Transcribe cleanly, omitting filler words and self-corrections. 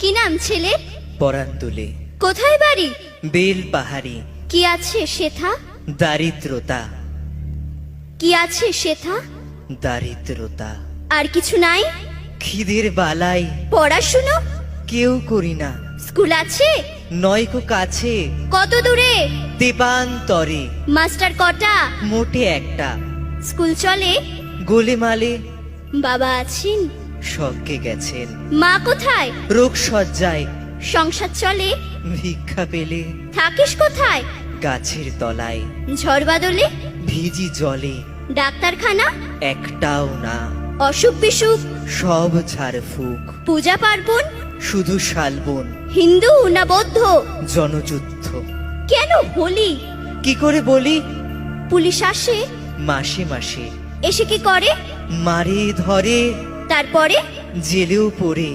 কি নাম ছেলে? পরান তুলে কোথায় বাড়ি? বেল পাহাড়ি। কি আছে সেথা? দারিদ্রতা, কি আছে সেথা? দারিদ্রতা। আর কিছু নাই? খিদের বালাই পড়াশুনো? কেউ করি না। স্কুল আছে? নয়কো কাছে কত দূরে? দেবান্তরে। মাস্টার কটা? মোটে একটা। স্কুল চলে? গোলেমালে বাবা আছেন? স্বর্গে গেছেন। মা কোথায়? রোগ সজ্জায় সংসার চলে? ভিক্ষা পেলে থাকিস কোথায়? গাছের তলায়। ঝড় বাদলে? ভিজি জলে ডাক্তারখানা? একটাও না। অসুখ বিসুখ? সব ঝাড়ফুঁক। পূজা পার্বণ? শুধু শালবন। হিন্দু না বৌদ্ধ? জনযুদ্ধ। কেন হোলি? কি করে বলি? পুলিশ আসে? মাসে মাসে এসে কি করে? মারে ধরে, তারপরে? জেলেও পড়ে।